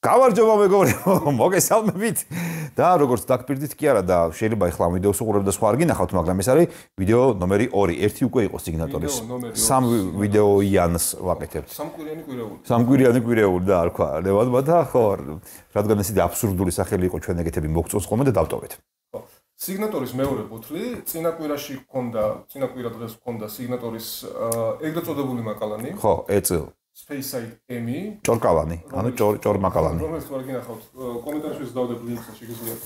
გავარჯობა მეგობრებო, მოგესალმებით. და როგორც დაგპირდით კი არა და შეიძლება ახლა ამ ვიდეოს უყურებ და სხვა არ გინახავთ, მაგრამ ეს არის ვიდეო ნომერი 2. ერთი უკვე იყო სიგნატორის. სამ ვიდეოიანს ვაკეთებთ. სამკვირიანი კვირეული და არ თქვა. ლევანმა და ხო, რადგან ეს აბსურდული სახელი იყო ჩვენ ეგეთები მოგწონს ხოლმე და დავტოვეთ. სიგნატორის მეორე ბოთლი, წინა კვირაში წინა კვირა დღეს ჰქონდა სიგნატორის ეგრეთ წოდებული მაკალანი. ხო, ეწილ. Speyside Emi. ჭორკალანი, ანუ ჭორმაკალანი. რომელიც ვარ გინახავთ კომენტარებში დავდებ ლინკს და შეგიძლიათ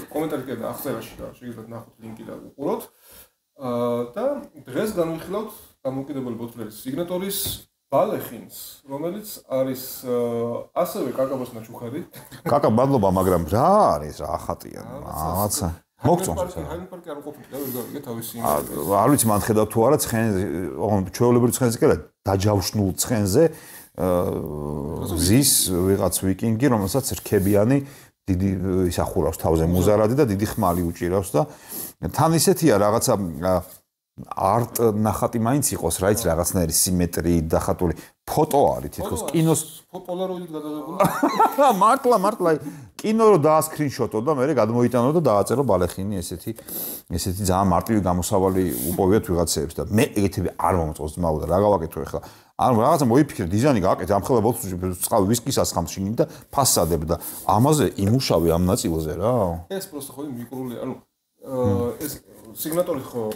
კომენტარი კიდე აღწერაში და შეგიძლიათ ნახოთ ლინკი და უყუროთ. და დღეს განვიხილავთ დამოუკიდებელი ბოთლების სიგნატორის ბალეხინს, რომელიც არის ასევე კაკაბოს ნაჩუქარი. კაკა მადლობა, მაგრამ რა არის რა ახატია? რაღაცა მოგწონს. ჰაინპარკი არ ყოფილი და ვერ გავიგე თავისი. არ ვიცი მან ხედავ თუ არა ცხენზე, ჩვეულებრივ ცხენზე კი არა, დაჯავშნულ ცხენზე ზის ვიღაც ვიკინგი, რომელსაც რქებიანი დიდი ისახურავს თავზე მუზარადი და დიდი ხმალი უჭირავს და თან ისეთია რაღაცა არტ ნახატი მაინც იყოს, რა იცი რაღაცნაირი სიმეტრიით დახატული ფოტო არის თითქოს კინოს პოლაროიდით გადაღებული. მართლა კინო რო დაასკრინშოტო და მე გადმოიტანო და დააწერო ბალეხინი ესეთი ძალიან მარტივი გამოსავალი უპოვიათ ვიღაცებს და მე ეგეთები არ მომწონს ძმაო და რა გავაკეთო ახლა ანუ რაღაცა მოიფიქრე დიზაინი გააკეთე ამ ხელა ბოთლში წყალ ვისკის ასხამს შიგნით და ფასადებ და ამაზე იმუშავე ამ ნაწილზე რა ეს პროსტო ხო მიკრული ანუ ეს სიგნატორი ხო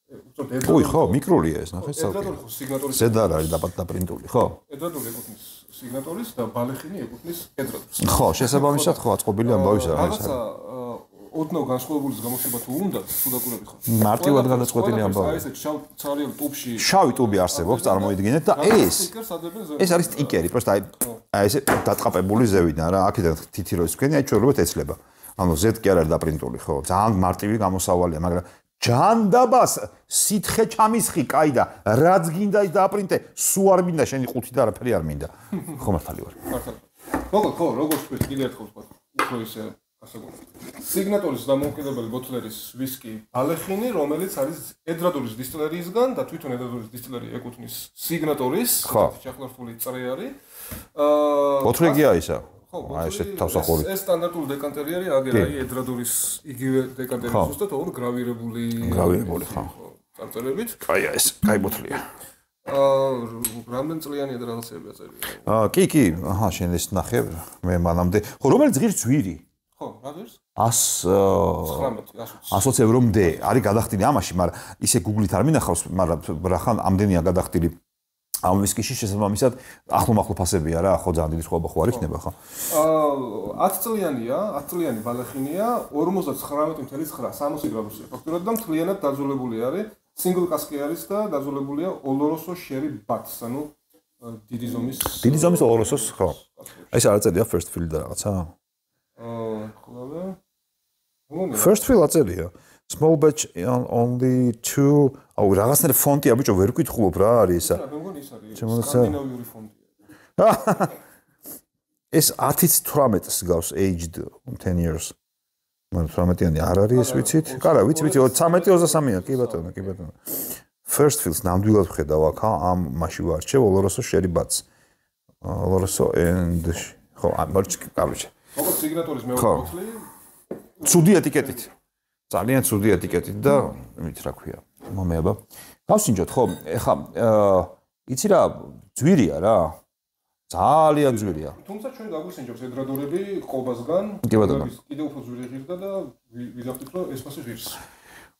ой, ხო, მიკრულია ეს, ნახე, ეძრადული ხო სიგნატორის ზედა არის დაპრინტული, ხო? ეძრადული ეკუთვნის სიგნატორის და ბალეხინი ეკუთვნის ეძრადულს. ხო, შესაბამისად ხო აწყობილი ამბავისა რა ის არის. რაღაცა ოდნავ განსხვავებულის გამოშვება თუ უნდა, სულაკურებით ხო. მარტივად გადაწყვეტილი ამბავია. აი ეს შავ ცარიელ ტუბში. შავი ტუბი არსებობს, წარმოიდგინეთ და ეს არის სტიკერი, просто აი ესე დატყაპებული ზევიდან რა, აქედან თითი რო ისქენი, აი ჩვეულებრივ ეცლება. ანუ ზედ კი არ არის დაპრინტული, ხო? ძალიან მარტივი გამოსავალია, მაგრამ ჯანდაბას სითხე ჩამისხი, კაი და რაც გინდა ის დააპრინტე, სუ არ მინდა შენი ყუთი და არაფერი არ მინდა. ხო მართალი ვარ. მართალი. ხო, როგორც თქვი, კიდე ერთხელ ვთქვა. უფრო ისე გასაგებია. სიგნატორის დამოუკიდებელი ბოთლერის ვისკი ბალეხინი, რომელიც არის ეძრადულის დისტილერიისგან და თვითონ ეძრადულის დისტილერი ეკუთვნის სიგნატორის, ჩახლართული წრე არის. ბოთლეგია ისა. აი ეს თავსახური. ეს სტანდარტული დეკანტერი არის, აგერ აი ეძრადულის იგივე დეკანტერი ზუსტად ოღონდ გრავირებული ხო. წარწერებით. აი ეს, კაი ბოთლია. რამდენი წლიანია და რაღაცები აწერია. კი, აჰა, შენ ეს ნახე, მე მანამდე. ხო, რომელიც ღირს ძვირი? ხო, რა ღირს? 120 ევრომდე არის გადახდილი ამაში, მაგრამ ისე Google-ით არ მინახავს, მაგრამ რახან ამდენია გადახდილი. ამ ვისკიში შესაბამისად ახლო ფასებია რა, ხო ძალიან დიდი სხვაობა ხო არ იქნება ხო? 10 წლიანი ბალეხინია, 59.9 60 გრადუსია. ფაქტურად და მთლიანად დაძველებული არის, single cask არის და დაძველებულია Oloroso Sherry Butts, ანუ დიდი ზომის Olorosos, ხო. ეს არ აწერია first fill და რაღაცა? First fill აწერია. Small batch only 2 აუ რაღაცნაირი ფონტია ბიჭო ვერ ვკითხულობ რა არის ისა სკანდინავიური ფონტია ეს 10-18-ს გავს aged 10 years მაგრამ 18-იანი არ არის ეს ვიცით? კარა ვიცი 13-23-ია კი ბატონო First fills ნამდვილად ვხედავ აქ ამ მასში ვარჩევ Oloroso Sherry Butts Oloroso and ხო კაროჩე როგორც სიგნატორის მეორე ბოთლი ცუდი ეტიკეტით ძალიან ცუდი ეტიკეტით და მით რა ქვია მომეაბა გავსინჯოთ ხო ეხა იცი რა ძვირია რა ძალიან ძვირია თუმცა ჩვენ გაგვისინჯობს ეძრადურები ყობასგან კიდე უფრო ძვირი ღირდა და ვიღავთ რომ ეს მასე ღირს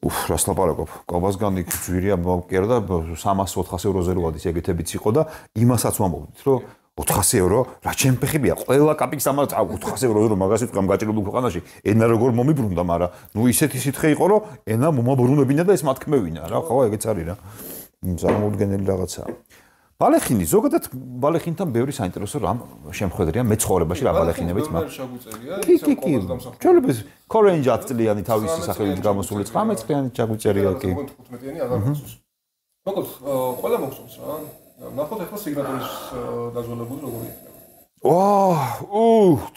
რას ლაპარაკობ ყობასგან იქ ძვირია მოკერდა 300-400 ევროზე რო ადის ეგეთებიც იყო და იმასაც ვამბობთ რომ 400 ევრო, რა ჩემფეხებია, ყველა კაპიკს ამას 400 ევროზე რომ მაგას ვიტყვი ამ გაჭირებულ ქვეყანაში, ენა როგორ მომიბრუნდა, მაგრამ ნუ ისეთი სითხე იყო, რომ ენა მომაბრუნებინა და ეს მათქმევინა, რა, ხო, ეგეც არის რა. წარმოუდგენელი რაღაცაა. ბალეხინი, ზოგადად ბალეხინთან ბევრი საინტერესო რამ შემხედრია მე ცხოვრებაში რა ბალეხინებიც მაგრამ კი. ჩვენებს Korean 10 წლიანი თავისი სახელით გამოსული 19 წლიანი ჩაგვიწერია კი. 15-იანი აღარ. მოკლედ, ყველა მოგწონს რა. ნახოთ ახლა სიგნატურის დაძველებული როგორი იქნება.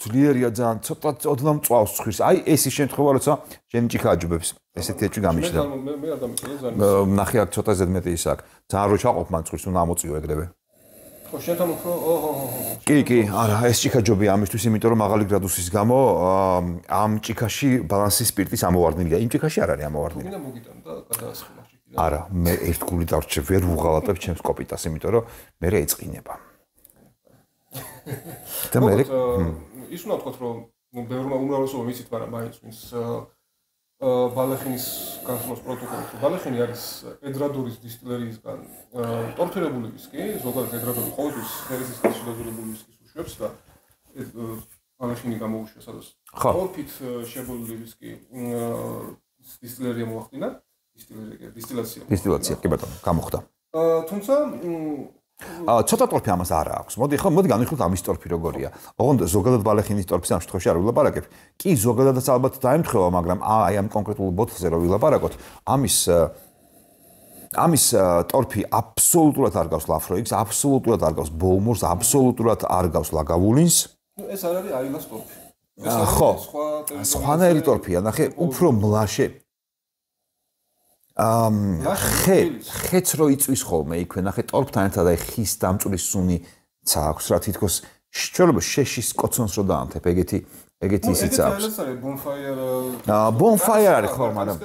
ძლიერია ძალიან, ცოტა ოდნავ მწვავს ცხირს. აი ეს ის შემთხვევა, როცა შენ ჭიქა აჯობებს. ესეთი ეჭვი გამიშდა. მე არ დამიწყდა ძალიან. ნახე აქ ცოტა ზედმეტი ის აქ. ძალიან რო ჩაყოფ მან ცხირს, უნდა ამოწიო ეგრევე. ხო, შენთან უფრო კი, არა, ეს ჭიქაჯობია ამისთვის, იმიტომ რომ მაღალი გრადუსის გამო ამ ჭიქაში ბალანსის სპირტის ამოვარდნილია. იმ ჭიქაში არ არის ამოვარდნილი. გინდა მოგიტან და გადაასხმა ჭიქიდან. არა, მე ერთ გული დარჩე, ვერ ვუღალატებ ჩემს კოპიტას, იმიტომ რომ მე ეწყინება. და მე ის უნდა ვთქვათ, რომ ბევრმა უმრავლესობა ვიცით, მაგრამ მაინც ვინც ბალეხინის განხილვის პროტოკოლი. ბალეხინი არის ედრადურის დისტილერიისგან ტორფირებული ვისკი, ზოგადად ედრადური ყოველთვის ხერხის დასრულებული ვისკის უშვებს და ბალეხინი გამოუშვა სადაც ტორფით შებოლილი ვისკი დისტილერია მოახდინა, დისტილაცია, კი ბატონო, გამოხდა. თუმცა ცოტა ტორფი ამას არ აქვს. მოდი განვიხილოთ ამის ტორფი როგორია. ოღონდ ზოგადად ბალეხინის ტორფის ამ შემთხვევაში არ ვილაპარაკებ. კი, ზოგადადაც ალბათ დაემთხვევა, მაგრამ აი ამ კონკრეტულ ბოთლზე რო ვილაპარაკოთ, ამის ტორფი აბსოლუტურად არ გავს ლაფროიქს, აბსოლუტურად არ გავს ბოუმორს, აბსოლუტურად არ გავს ლაგავულინს. ეს არ არის აილას ტორფი. ხო, სხვანაირი ტორფია, ნახე, უფრო მლაშე ხეც რო იწვის ხოლმე იქვე ნახე ტორფთან ერთად აი ხის დამწვრის სუნიცა აქვს რა თითქოს შეიძლება შეშის კოცონს რო დაანთებ ეგეთი ისიც აქვს ეს არის bonfire არის ხო მაგრამ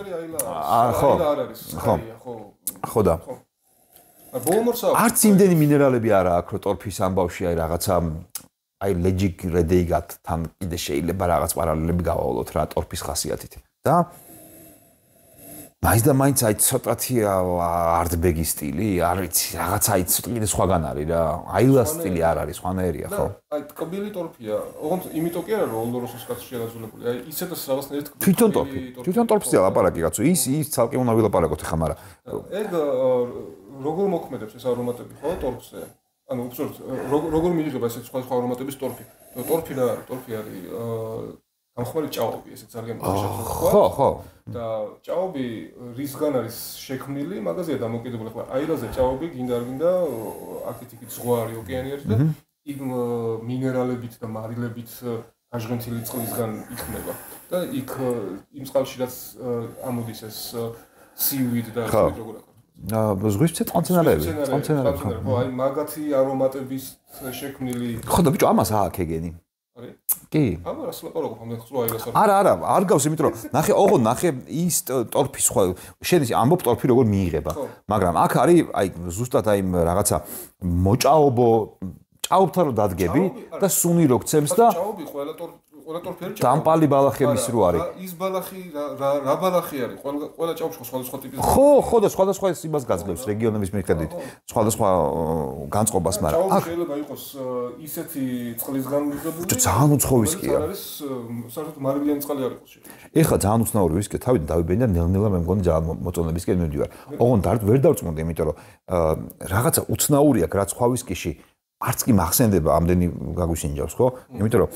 ხო და არც იმდენი მინერალები არა აქვს რო ტორფის ამბავში აი რაღაცა აი ლეჯიკ რედეიგათთან კიდე შეიძლება რაღაც პარალელები გავავალოთ რა ტორფის ხასიათით და მაინც აი ცოტათი არტბეგი სტილი, არ ვიცი, რაღაცა აი ცოტა სხვაგან არის რა. აილას სტილი არ არის, სხვანაირია, ხო? აი ტკბილი ტორფია. ოღონდ იმიტომ კი არა, რომ ოლდოროსოს კაცი შეადაზულებული. აი ისედაც რაღაცნაირად თვითონ ტორფზე ლაპარაკი კაცო. ის ცალკე უნდა ვილაპარაკოთ ხა, მაგრამ ეგ როგორ მოქმედებს ეს არომატები, ხო, ტორფზე? ანუ უბრალოდ როგორ მიიღება ეს სხვა არომატების ტორფი? ტორფი არის ამხმარი ჭაობი, ესეც არ გემოხდა. ხო. და ჭაობი რისგან არის შექმნილი, მაგაზეა დამოკიდებული. ხო, აირაზე ჭაობი გინდა არ გინდა, აქეთ-იქით ზღვა არის, ოკეანე არის და იმ მინერალებით და მარილებით გაჟღენთილი წყლისგან იქმნება. და იქ იმ წყალში რაც ამოდის ეს seaweed და როგორ აქვს. ზღვისცე წყალმცენარეები. ხო, აი მაგათი არომატების შექმნილი. ხო და ბიჭო, ამას ააქ ეგენი. კი. აბა რას ლაპარაკობ ამდენ ხსრო აირას არ. არა, არ გავს, იმიტომ რომ ნახე ის ტორფი სხვა შენ ამბობ ტორფი როგორ მიიღება, მაგრამ აქ არის აი ზუსტად აი რაღაცა მოჭაობო ჭაობთან რო დადგები და სუნი რო გცემს და ჭაობი ყველა ტორფი არის დამპალი ბალახების რო არის. ის ბალახი რა ბალახი არის? ყველა ჭაობში სხვადასხვა ტიპის. ხო და სხვადასხვა იმას გაძლევს რეგიონების მიხედვით. სხვადასხვა განწყობას, მაგრამ აქ შეიძლება იყოს ისეთი წყლისგან მიღებული. ძალიან უცხო ვისკია. არის საერთოდ მარილიანი წყალი არ იყოს შეიძლება. ეხლა ძალიან უცნაური ვისკი, თავიდან დავიბენი და ნელ-ნელა მე მგონი ძალიან მოწონებისკენ მივდივარ. ოღონდ ვერ დავწმუნდი, იმიტომ რომ რაღაცა უცნაური აქვს რაც სხვა ვისკიში არც კი მახსენდება ამდენი გაგვისინჯავს, ხო? იმიტომ რომ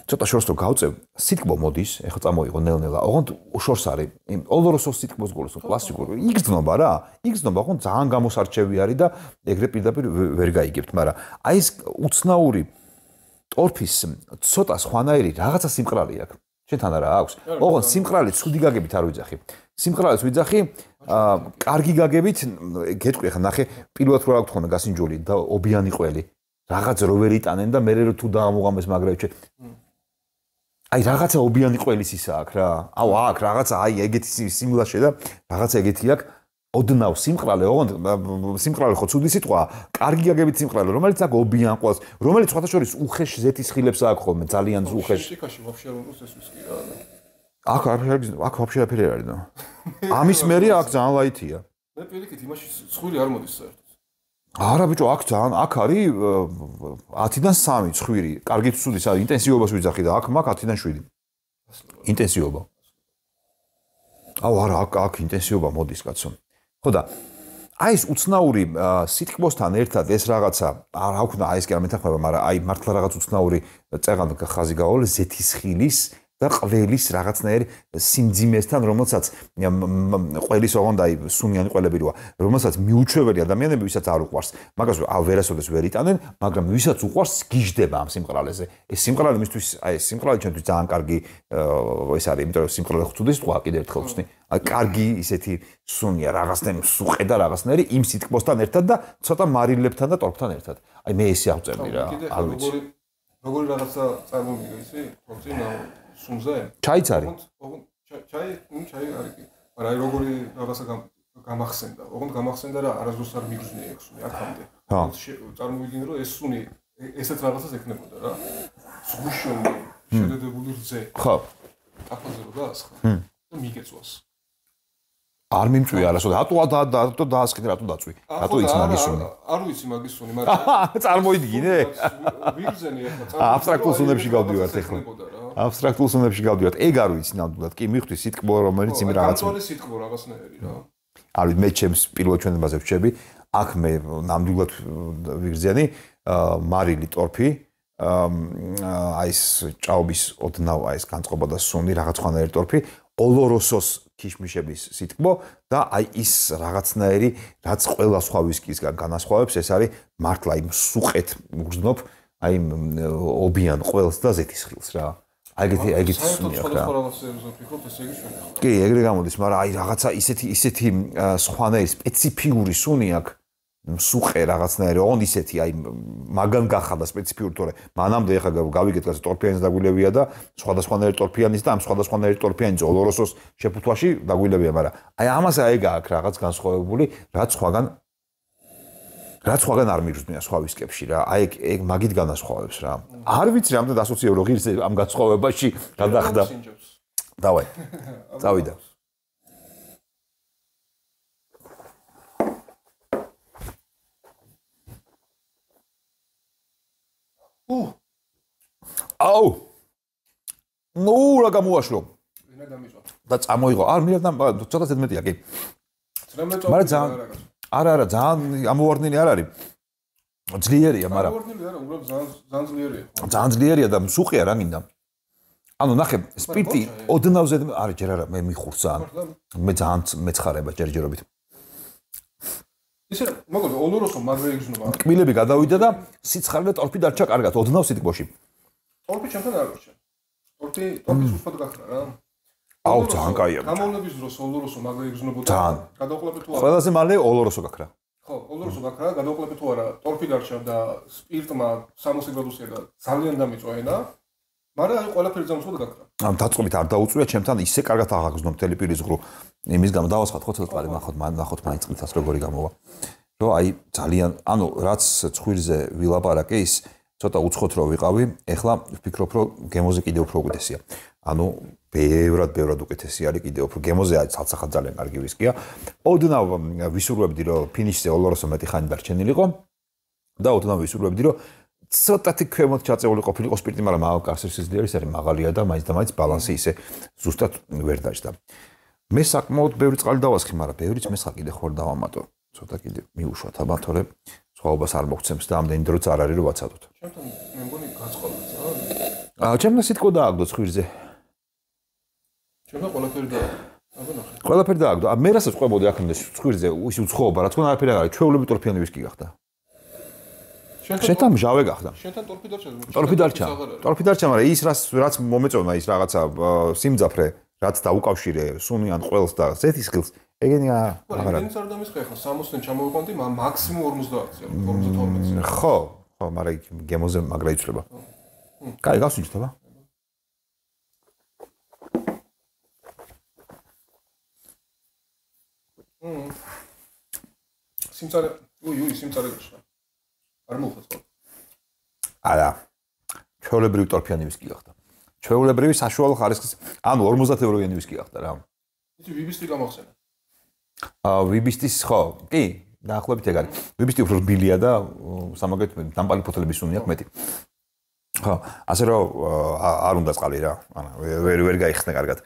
ცოტა შორს რო გავწევ, სიტკბო მოდის, ეხლა წამოიღო ნელ-ნელა. ოღონდ შორს არის. ოლოროსოს სიტკბოს გულს კლასიკური. იგრძნობა რა. ოღონდ ძალიან გამოსარჩევი არის და ეგრე პირდაპირ ვერ გაიგებთ, მაგრამ აი ეს უცნაური ტორფის ცოტა სხვანაირი რაღაცა სიმყრალი აქვს. შენთან არა აქვს? ოღონდ სიმყრალი ცუდი გაგებით არ ვიძახი. სიმყრალეს ვიძახი, კარგი გაგებით, გეტყვი ხა ნახე, პირველად რო აქვს ხოლმე გასინჯული და ობიანი ყველი. რაღაც რო ვერ იტანენ და მე რო თუ დაამოღამეს მაგრევჩე. აი რაღაცა ობიანი ყველის ისა აქვს რა. აუ აქ რაღაცა აი ეგეთი სიმლაშე და რაღაცა ეგეთი აქვს. ოდნავ სიმყრალე, ოღონდ სიმყრალე ხო ცუდი სიტყვაა. კარგი გაგებით სიმყრალე, რომელიც აქ ობიან ყველს, რომელიც სხვათა შორის უხეშ ზეთის ხილებს აქვს ხოლმე, ძალიან უხეშ. შიკაში ვაფშე არ უნდა ეს ვისკი რა. აქ ვაფშე არაფერი არ არის და. ამის მერე აქ ძალიან ლაითია. მე პირიქით იმაში ცხვირი არ მოდის საერთოდ. არა ბიჭო, აქ არის 10-დან 3 ცხვირი. კარგი ცუდი ინტენსივობას ვიძახი და აქ მაქვს 10-დან 7. ინტენსივობა. აუ არა, აქ ინტენსივობა მოდის კაცო. ხო და აი ეს უცნაური სიტკბოსთან ერთად ეს რაღაცა რა ვქნა, აი ეს კი არ მეთანხმება, მაგრამ აი მართლა რაღაც უცნაური წეღან ხაზი გავალ ზეთის ხილის და ყველის რაღაცნაირი სიმძიმესთან, რომელსაც ყველის ოღონდ აი სუნიანი ყველები როა, რომელსაც მიუჩვეველი ადამიანები, ვისაც არ უყვარს, მაგას ვერასოდეს ვერ იტანენ, მაგრამ ვისაც უყვარს გიждდება ამ სიმყრალეზე. ეს სიმყრალე მისთვის, აი ეს სიმყრალე ჩვენთვის ძალიან კარგი ეს არის, იმიტომ რომ სიმყრალე ხვთვის თქვა კიდევ ერთხელ ვხსნი. აი კარგი ისეთი სუნია, რაღაცნაირი მსუყე და რაღაცნაირი იმ სიტყვასთან ერთად და ცოტა მარილებთან და ტორფთან ერთად. აი მე ესე აღწერდი რა, არ ვიცი. როგორი რაღაცა წარმოვიდგა ისი? თორწინა სუნზე? ჩაიც არის. ჩაი არის კი. მაგრამ აი როგორი რაღაცა გამახსენდა. ოღონდ გამახსენდა რა არასდროს არ მიგრძნია ეს სუნი აქამდე. წარმოვიდგინე რომ ეს სუნი ესეთ რაღაცას ეკნებოდა რა. ზღუშონი, შედედებული რძე. ხო. აფაზე რო დაასხა. და მიგეწვას. არ მიმწვია არასოდეს. რატო დაასკიდე, რატო დაწვი? რატო ის მაგის სუნი? არ ვიცი მაგის სუნი, მაგრამ წარმოიდგინე? ვიგრძენი ახლა აბსტრაქტულ სუნებში გავდივართ ახლა. აბსტრაქტულ სუნებში გავდივართ. ეგ არ ვიცი ნამდვილად. კი მიხვდი სიტყვა, რომელიც იმ რაღაც. გამწვარი სიტყვა რაღაცნაირი რა. არ ვიცი, მე ჩემს პირველ ჩვენებაზე ვჩები. აქ მე ნამდვილად ვიგრძენი მარილი ტორფი. აი ეს ჭაობის ოდნავ აი ეს განწყობა და სუნი რაღაც ხანაერი ტორფი. ოლოროსოს ქიშმიშების სიტყვა და აი ის რაღაცნაირი რაც ყველა სხვა ვისკისგან განასხვავებს ეს არის მართლა იმ სუყეთ უგრძნობ აი ობიან ყველს და ზეთისხილს რა ეგეთი სუნია რა კი ეგრე გამოდის მაგრამ აი რაღაცა ისეთი სხვანაირი სპეციფიური სუნი აქვს სუყე რაღაცნაირი ოღონდ ისეთი აი მაგან გახადა სპეციფიური თორე მანამდე ეხა გავიგეთ რა ტორფიანის დაგვილებია და სხვადასხვანაირი ტორფიანის და ამ სხვადასხვანაირი ტორფიანის ოლოროსოს შეფუთვაში დაგვილებია მაგრამ აი ამას აი გააქვს რაღაც განსხვავებული რაც სხვაგან არ მიგრძნია სხვა ვისკებში რა აი ეგ მაგით განასხვავებს რა არ ვიცი რამდენ ასოციებრო ღირს ამ განსხვავებაში გადახდა დავაი წავიდა აუ ნუ რა გამოაშრო ვინა გამიჭვა და წამოიღო არ მირდა ცოტა ზედმეტია კი მაგრამ არა ძალიან ამოვარდნილი არ არის ძლიერია მაგრამ ამოვარდნილი არა უბრალოდ ძალიან ძლიერია ძალიან ძლიერია და მსუყია რა მინდა ანუ ნახე სპირტი ოდნავ ზედ არა ჯერ არა მე მიხურს ძალიან მე ძალიან მეცხარება ჯერჯერობით ისე მოგონი ოლოროსო მაგრე იგრძნობა კბილები გადავიდა და სიცხარე და ტორფი დარჩა კარგად ოდნავ სიტყვაში ტორფი ჩემთან არ გიჩა ტორფი სუსტად გახდა რა აუ ძალიან კაია გამოვლების დროს ოლოროსო მაგრე იგრძნობოდა გადავყლები თუ არა ყველაზე მალე ოლოროსო გაქრა ხო ოლოროსო გაქრა გადავყლები თუ არა ტორფი დარჩა და სპირტმა 60 გრადუსია და ძალიან დამიწვა ენა მაგრამ აი ყველაფერი ძამსვლა გაქრა ამ დაწყობით არ დაუწვია ჩემთან ისე კარგად აღაგზნო მთელი პირის ღრუ იმის გამო დავასხათ ხო ცოტა წყალი ნახოთ მაინც წლითაც როგორი გამოვა რომ აი ძალიან ანუ რაც ცხვირზე ვილაპარაკე ის ცოტა უცხოთ რო ვიყავი ეხლა ვფიქრობ რომ გემოზე კიდევ უფრო უკეთესია ანუ ბევრად უკეთესი არის კიდევ უფრო გემოზე არის ცალსახად ძალიან კარგი ვისკია ოდნავ ვისურვებდი რომ ფინიშზე ოლოროსო მეტი ხანი დარჩენილიყო და ოდნავ ვისურვებდი რომ ცოტათი ქვემოთ ჩაწეული ყოფილიყო სპირტი, მაგრამ კასრისძლიერის არის მაღალია და მაინც ბალანსი ისე ზუსტად ვერ დაჭდა. მე საკმაოდ ბევრი წყალი დავასხი, მაგრამ ბევრიც მესხა კიდე ხوار დავამატო. ცოტა კიდე მიუშვათ აბა, თორე სხვაობას არ მოგცემს და ამდენი დროც არ არის რომ ვაცადოთ. ჩემთან მე მგონი გაწყობილს რა. ჩემთან სიტყვა დააგდო ცხვირზე. ჩემთან ყველაფერი და აბა ნახე. ყველაფერი დააგდო. მე რასაც ყვებოდი აქამდე ცხვირზე ის უცხოობა, რა თქმა უნდა არაფერი არ არის. ჩვეულები ტორფიანი ვისკი გახდა. შენთან მჟავე გახდა. შენთან ტორფი დარჩა. ტორფი დარჩა, მაგრამ ის რაც მომეწონა ის რაღაცა სიმძაფრე, რაც დაუკავშირე სუნიან ყველს და ზეთისხილს, ეგენი აღარა. მე არ დამისხე ახლა 60-დან ჩამოვიყვანდი, მაქსიმუმ 50-ზე, 52-ზე. ხო, მაგრამ გემოზე მაგრა იცვლება. კაი, გავსინჯთ აბა. სიმწარე, სიმწარე გაშა. არ მოხდა. არა. ჩვეულებრივი ტორფიანი ვისკი გახდა. ჩვეულებრივი საშუალო ხარისხის, ანუ 50 ევროიანი ვისკი გახდა რა. იცი ვიბისტი გამახსენა. ვიბისტის ხო, კი, დაახლოებით ეგ არის. ვიბისტი უფრო რბილია და სამაგერად დამპალი ფოთლების სუნი აქვს მეტი. ხო, ასე რომ არ უნდა წყალი რა. ანუ ვერ გაიხსნა კარგად.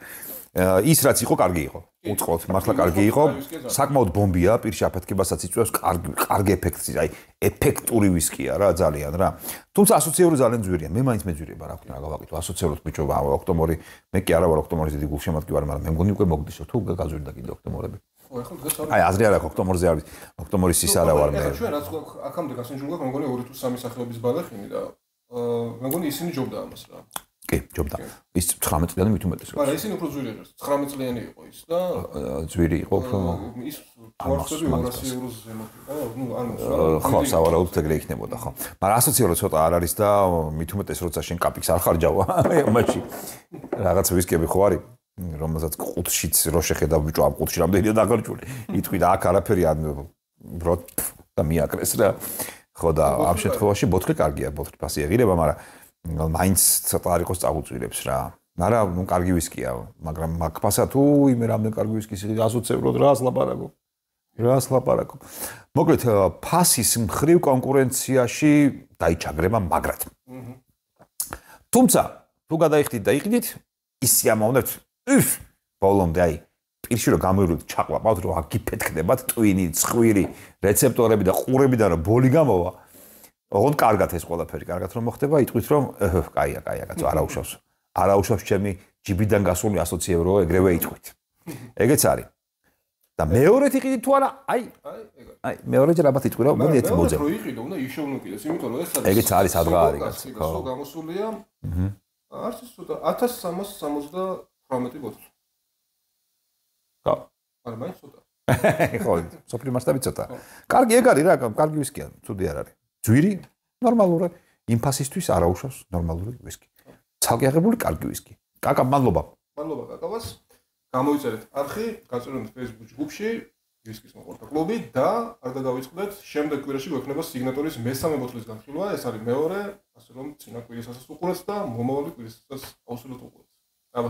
ის რაც იყო, კარგი იყო. უწყოთ, მართლა კარგი იყო. საკმაოდ ბომბია, პირში აფეთქებასაც იწვევს, კარგი ეფექტი, აი, ეფექტური ვისკია რა, ძალიან რა. თუმცა ასოციური ძალიან ძვირია. მე მაინც მეძვირება რა ვქნა, გავაკეთო ასოციუროთ ბიჭო, ოქტომბერი, მე კი არა ვარ ოქტომბრის დიდი გულშემატკივარი ვარ, მაგრამ მე მგონი უკვე მოგდიშო თუ გაზვირდა კიდე ოქტომბერები. აი, აზრი არ აქვს ოქტომბერზე არის. ოქტომბრის ის არა ვარ მე. ჩვენ რაც აქამდე გასინჯულდა, მე მგონი 2 თუ 3 სახეობის ბალახინი და მე მგონი ისინი ჯობდა ამას რა. კი, ჯობდა. ის 19 წლიანი მით უმეტეს. არა, ისინი უფრო ძვირი იყო. 19 წლიანი იყო ის და ძვირი იყო უფრო ის თვარხები 200 ევროზე ზემოთ და ნუ არ მოსვა. ხო, სავარაუდოდ ეგრე იქნებოდა, ხო. მაგრამ ასოცირო ცოტა არ არის და მით უმეტეს როცა შენ კაპიქს არ ხარჯავა, მაშინ რაღაც ვისკები ხო არის, რომელსაც ყუთშიც რო შეხედავ ბიჭო, ამ ყუთში რამდენია დაგარჯული. იტყვი და აქ არაფერი არ ბროდ და მიაკრეს რა. ხო და ამ შემთხვევაში ბოთლი კარგია, ბოთლი ფასი ეღირება, მაგრამ მაინც ცოტა არ იყოს წაღუწვირებს რა. არა, ნუ კარგი ვისკია, მაგრამ მაგფასა თუ იმე რამდენ კარგი ვისკის ასოცირებლად რას ლაპარაკობ. რას ლაპარაკობ. მოკლედ ფასის მხრივ კონკურენციაში დაიჩაგრება მაგრად. თუმცა თუ გადაიხდით და იყიდით, ის სიამოვნებთ ბოლომდე აი პირში რომ გამოვიდეთ ჩაყლაპავთ რომ აგიფეთქდებათ ტვინი, ცხვირი, რეცეპტორები და ყურებიდან რომ ბოლი გამოვა. ოღონდ კარგად ეს ყველაფერი, კარგად რომ მოხდება, იტყვით რომ კაია, კაცო, არაუშავს ჩემი ჯიბიდან გასული 100 ევრო, ეგრევე იტყვით. ეგეც არის. და მეორედ იყიდით თუ არა, აი, მეორედ რაბათ იტყვი რომ მოდი ერთი მოძებ. რო იყიდო, უნდა იშოვნო კიდეს, იმიტომ რომ ეს არის. ეგეც არის ადღა არის, ხო. გამოსულია. არც ის ცოტა 1378 ბოთლი. ხო. არა, მაინც ცოტა. ხო, სოფლის მასშტაბით ცოტა. კარგი ეგ არის რა, კარგი ვისკია, ცუდი არ არის. ძვირი, ნორმალური, იმ ფასისთვის არაუშავს ნორმალური ვისკი. ცალკე აღებული კარგი ვისკი. კაკა, მადლობა. მადლობა კაკავას. გამოიწერეთ არხი, გაწევრდეთ Facebook ჯგუფში, ვისკის მოყვართა კლუბი და არ დაგავიწყდეთ, შემდეგ კვირაში გვექნება სიგნატურის მესამე ბოთლის განხილვა, ეს არის მეორე, ასე რომ წინა კვირისასაც უყურეთ და მომავალი კვირისასაც აუცილებლად უყურეთ. აბა